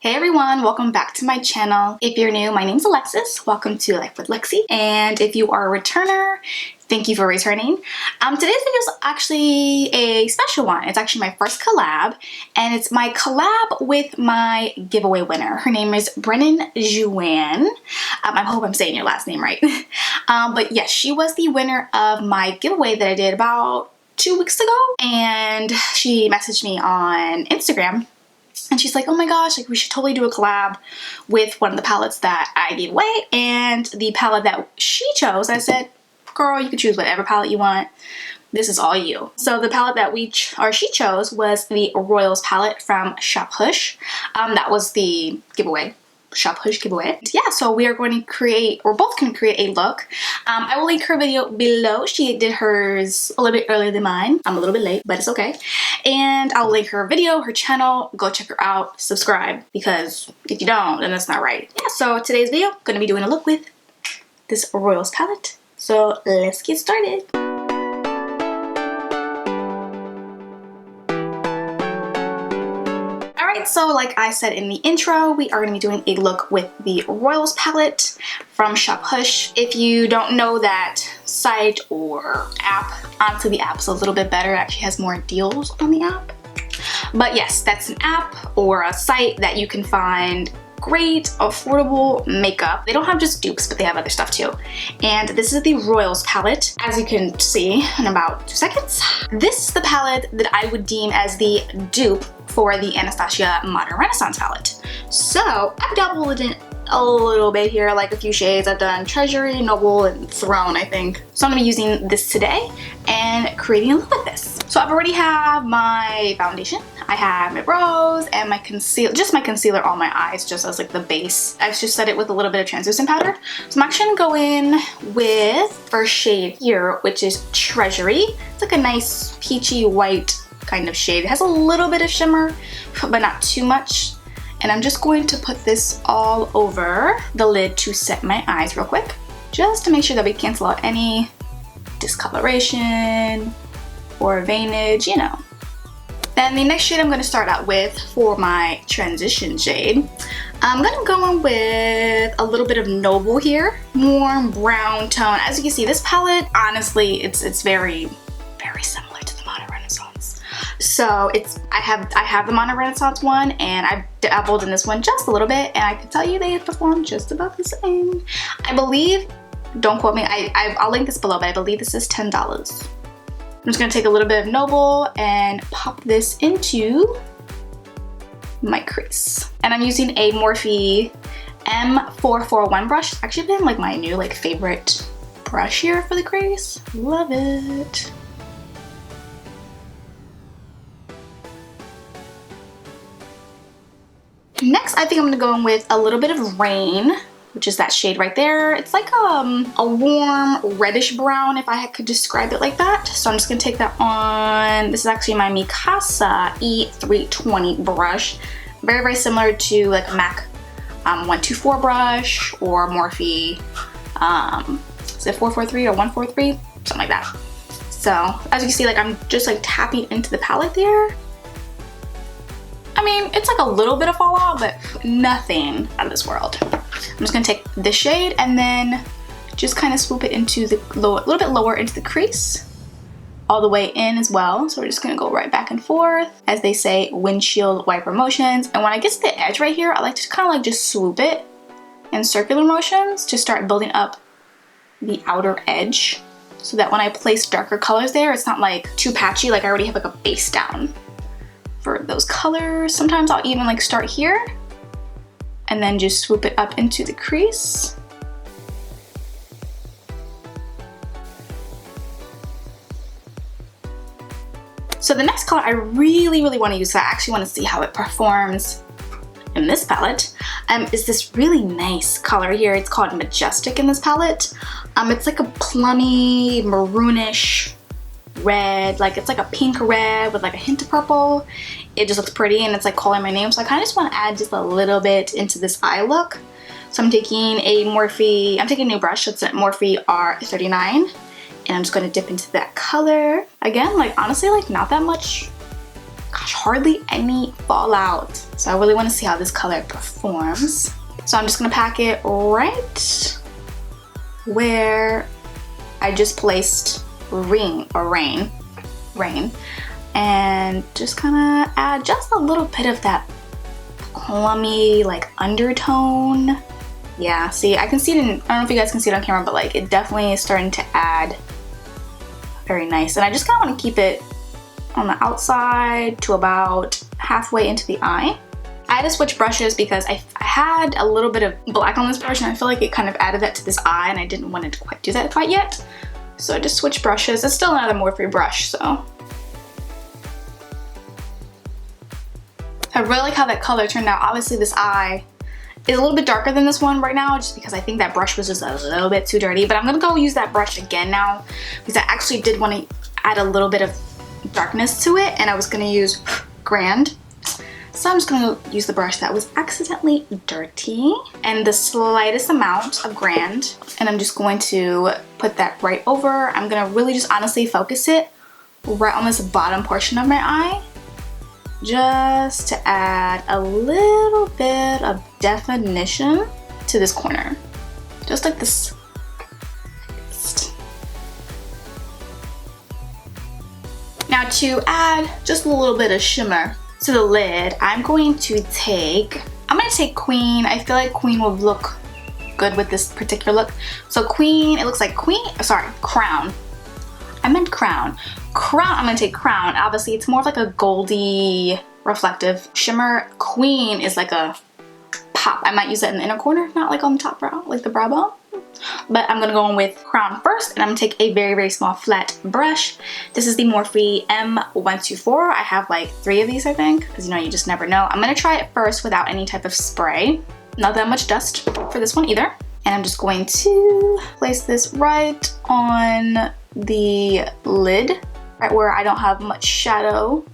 Hey everyone, welcome back to my channel. If you're new, my name's Alexis. Welcome to Life with Lexi. And if you are a returner, thank you for returning. Today's video is actually a special one. It's actually my first collab, and it's my collab with my giveaway winner. Her name is Brennan Juan. I hope I'm saying your last name right. But yes, she was the winner of my giveaway that I did about 2 weeks ago, and she messaged me on Instagram. And she's like, oh my gosh, like we should totally do a collab with one of the palettes that I gave away. And the palette that she chose, I said, girl, you can choose whatever palette you want. This is all you. So the palette that she chose was the Royals palette from Shophush. That was the giveaway. Shophush giveaway. Yeah, so we are going to create, or both can create a look. I will link her video below. She did hers a little bit earlier than mine. I'm a little bit late, but it's okay. And I'll link her video, her channel. Go check her out, subscribe, because if you don't, then that's not right. Yeah, so today's video, I'm gonna be doing a look with this Royals palette. So let's get started. So like I said in the intro, we are going to be doing a look with the Royals palette from Shophush. If you don't know that site or app, honestly the app's a little bit better. It actually has more deals on the app. But yes, that's an app or a site that you can find great, affordable makeup. They don't have just dupes, but they have other stuff too. And this is the Royals palette, as you can see in about 2 seconds. This is the palette that I would deem as the dupe for the Anastasia Modern Renaissance palette. So I've dabbled in a little bit here, like a few shades. I've done Treasury, Noble, and Throne, I think. So I'm gonna be using this today and creating a look with this. So I've already have my foundation. I have my brows and my concealer, just my concealer on my eyes, just as like the base. I've just set it with a little bit of translucent powder. So I'm actually gonna go in with first shade here, which is Treasury. It's like a nice peachy white kind of shade. It has a little bit of shimmer, but not too much. And I'm just going to put this all over the lid to set my eyes real quick, just to make sure that we cancel out any discoloration or veinage, you know. Then the next shade I'm going to start out with for my transition shade, I'm going to go in with a little bit of Noble here, warm brown tone. As you can see, this palette, honestly, it's very, very similar to the Modern Renaissance. So I have the Modern Renaissance one, and I've dabbled in this one just a little bit, and I can tell you they perform just about the same. I believe, don't quote me, I'll link this below, but I believe this is $10. I'm just gonna take a little bit of Noble and pop this into my crease. And I'm using a Morphe M441 brush. It's actually been like my new favorite brush here for the crease. Love it. Next, I think I'm gonna go in with a little bit of Rain, which is that shade right there. It's like a warm reddish brown, if I could describe it like that. So I'm just gonna take that on. This is actually my MIKASA E320 brush. Very, very similar to like a MAC 124 brush or Morphe, is it 443 or 143? Something like that. So as you can see, like I'm just like tapping into the palette there. I mean, it's like a little bit of fallout, but nothing out of this world. I'm just gonna take this shade and then just kind of swoop it into the a little bit lower into the crease, all the way in as well. So we're just gonna go right back and forth, as they say, windshield wiper motions. And when I get to the edge right here, I like to kind of like just swoop it in circular motions to start building up the outer edge, so that when I place darker colors there, it's not like too patchy, like I already have like a base down for those colors. Sometimes I'll even like start here and then just swoop it up into the crease. So the next color I really, really want to use, so I actually want to see how it performs in this palette, is this really nice color here. It's called Majestic in this palette. It's like a plummy, maroonish red, like it's like a pink red with like a hint of purple. It just looks pretty, and it's like calling my name, so I kind of just want to add just a little bit into this eye look. So I'm taking a new brush. It's a Morphe R39, and I'm just going to dip into that color again. Like honestly, like not that much gosh, hardly any fallout. So I really want to see how this color performs. So I'm just gonna pack it right where I just placed rain, and just kind of add just a little bit of that plummy like undertone. Yeah, see, I can see it in, I don't know if you guys can see it on camera, but like it definitely is starting to add very nice. And I just kind of want to keep it on the outside to about halfway into the eye. I had to switch brushes because I had a little bit of black on this brush and I feel like it kind of added that to this eye and I didn't want to quite do that quite yet. So I just switched brushes. It's still another Morphe brush, so. I really like how that color turned out. Obviously this eye is a little bit darker than this one right now just because I think that brush was just a little bit too dirty, but I'm gonna go use that brush again now because I actually did want to add a little bit of darkness to it and I was gonna use Grin. So I'm just gonna use the brush that was accidentally dirty and the slightest amount of Grin, and I'm just going to put that right over. I'm gonna really just honestly focus it right on this bottom portion of my eye, just to add a little bit of definition to this corner. Just like this. Now to add just a little bit of shimmer to the lid, I'm going to take Queen. I feel like Queen will look good with this particular look. So Queen, it looks like Crown. I meant Crown. I'm gonna take Crown. Obviously, it's more of like a goldy reflective shimmer. Queen is like a pop. I might use that in the inner corner, not like on the top brow, like the brow bone. But I'm gonna go in with Crown first, and I'm gonna take a very, very small flat brush. This is the Morphe M124. I have like 3 of these, I think, because you know, you just never know. I'm gonna try it first without any type of spray. Not that much dust for this one either. And I'm just going to place this right on the lid, right where I don't have much shadow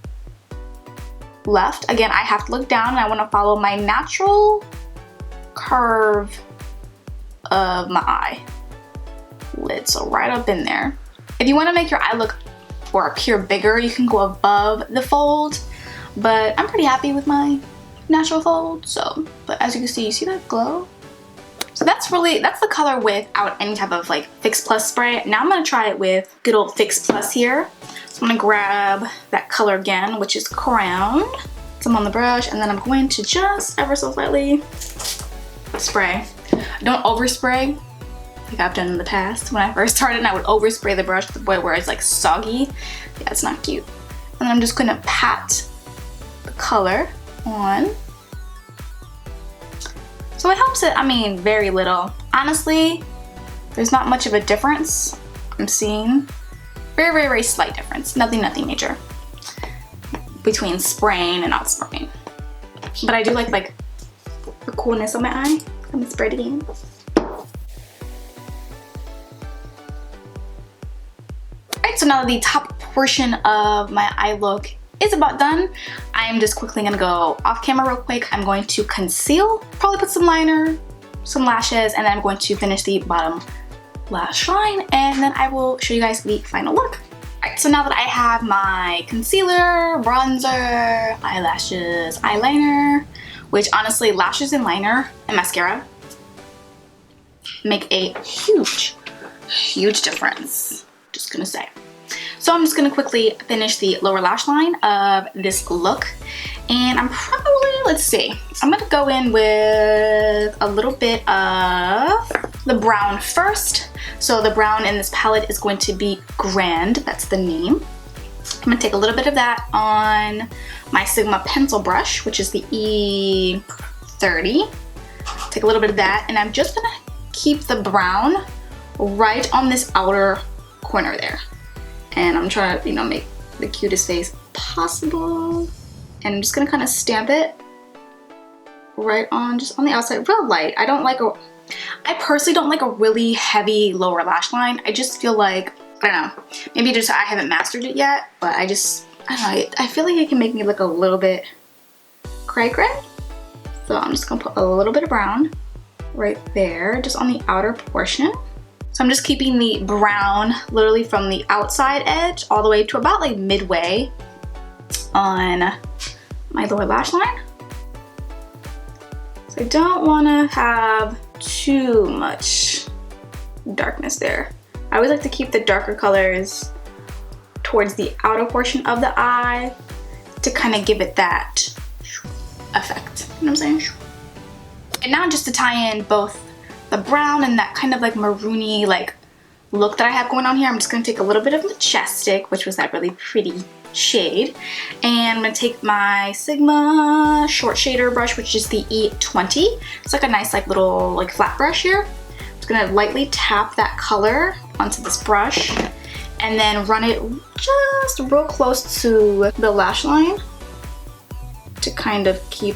left. Again, I have to look down and I want to follow my natural curve of my eye lid, so right up in there. If you want to make your eye look or appear bigger, you can go above the fold, but I'm pretty happy with my natural fold. So, but as you can see, you see that glow? So that's the color without any type of like Fix Plus spray. Now I'm gonna try it with good old Fix Plus here. So I'm gonna grab that color again, which is Crown. Some on the brush, and then I'm going to just ever so slightly spray. Don't overspray like I've done in the past. When I first started, I would overspray the brush to the point where it's like soggy. Yeah, it's not cute. And then I'm just gonna pat the color on. So it helps it, I mean, very little. Honestly, there's not much of a difference I'm seeing. Very, very, very slight difference. Nothing major between spraying and not spraying. But I do like the coolness of my eye. I'm gonna spray it again. Alright, so now that the top portion of my eye look is about done, I'm just quickly gonna go off camera real quick. I'm going to conceal, probably put some liner, some lashes, and then I'm going to finish the bottom lash line, and then I will show you guys the final look. Alright, so now that I have my concealer, bronzer, eyelashes, eyeliner, which honestly, lashes and liner and mascara make a huge, huge difference. Just gonna say. So I'm just gonna quickly finish the lower lash line of this look. And I'm probably, let's see, I'm gonna go in with a little bit of the brown first. So the brown in this palette is going to be Grand, that's the name. I'm gonna take a little bit of that on my Sigma pencil brush, which is the E30. Take a little bit of that, and I'm just gonna keep the brown right on this outer corner there. And I'm trying to, you know, make the cutest face possible. And I'm just gonna kind of stamp it right on, just on the outside, real light. I personally don't like a really heavy lower lash line. I just feel like, I don't know, maybe just I haven't mastered it yet, but I don't know, I feel like it can make me look a little bit cray. So I'm just gonna put a little bit of brown right there, just on the outer portion. So I'm just keeping the brown literally from the outside edge all the way to about like midway on my lower lash line. So I don't want to have too much darkness there. I always like to keep the darker colors towards the outer portion of the eye to kind of give it that effect. You know what I'm saying? And now just to tie in both the brown and that kind of like maroony like look that I have going on here, I'm just going to take a little bit of Majestic, which was that really pretty shade, and I'm going to take my Sigma short shader brush, which is the E20. It's like a nice like little like flat brush here. I'm just going to lightly tap that color onto this brush and then run it just real close to the lash line to kind of keep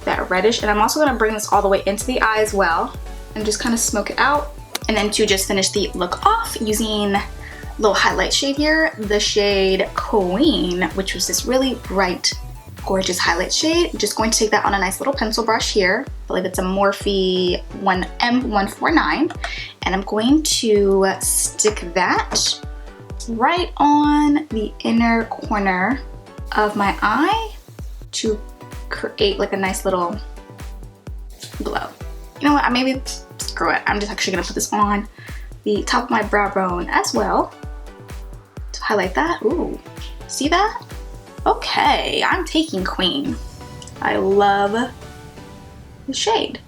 that reddish. And I'm also going to bring this all the way into the eye as well and just kind of smoke it out. And then to just finish the look off using a little highlight shade here, the shade Queen, which was this really bright, gorgeous highlight shade. I'm just going to take that on a nice little pencil brush here. I believe it's a Morphe M149. And I'm going to stick that right on the inner corner of my eye to create like a nice little glow. You know what, maybe screw it. I'm just actually gonna put this on the top of my brow bone as well to highlight that. Ooh, see that? Okay, I'm taking Queen. I love the shade.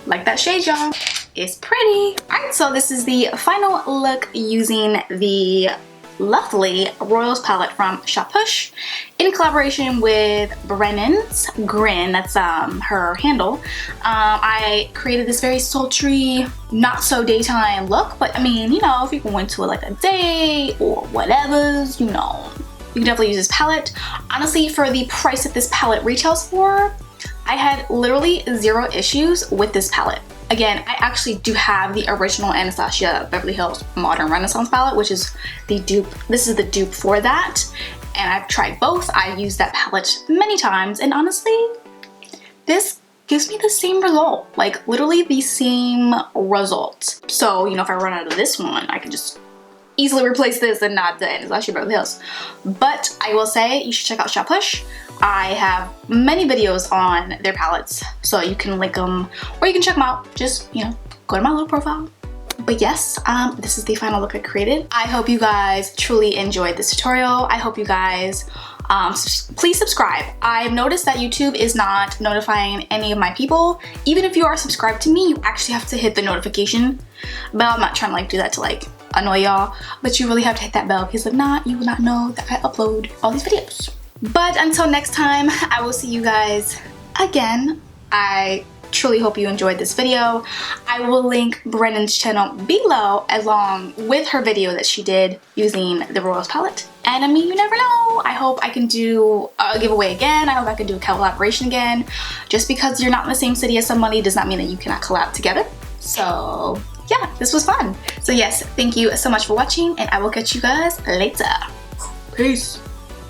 Like that shade, y'all. It's pretty. Alright, so this is the final look using the lovely Royals palette from Shophush in collaboration with Brennan's Grin. That's her handle. I created this very sultry, not so daytime look, but I mean, you know, if you go into like a day or whatever, you know, you can definitely use this palette. Honestly, for the price that this palette retails for, I had literally 0 issues with this palette. Again, I actually do have the original Anastasia Beverly Hills Modern Renaissance palette, which is the dupe. This is the dupe for that. And I've tried both. I've used that palette many times. And honestly, this gives me the same result. Like literally the same result. So, you know, if I run out of this one, I can just easily replace this and not the Anastasia Beverly Hills. But I will say you should check out Shophush. I have many videos on their palettes, so you can link them or you can check them out. Just, you know, go to my little profile. But yes, this is the final look I created. I hope you guys truly enjoyed this tutorial. I hope you guys please subscribe. I've noticed that YouTube is not notifying any of my people. Even if you are subscribed to me, you actually have to hit the notification bell. I'm not trying to like do that to like annoy y'all, but you really have to hit that bell because if not, you will not know that I upload all these videos. But until next time, I will see you guys again. I truly hope you enjoyed this video. I will link Brennan's channel below along with her video that she did using the Royals palette. And I mean, you never know. I hope I can do a giveaway again. I hope I can do a collaboration again. Just because you're not in the same city as somebody does not mean that you cannot collab together. So yeah, this was fun. So yes, thank you so much for watching and I will catch you guys later. Peace.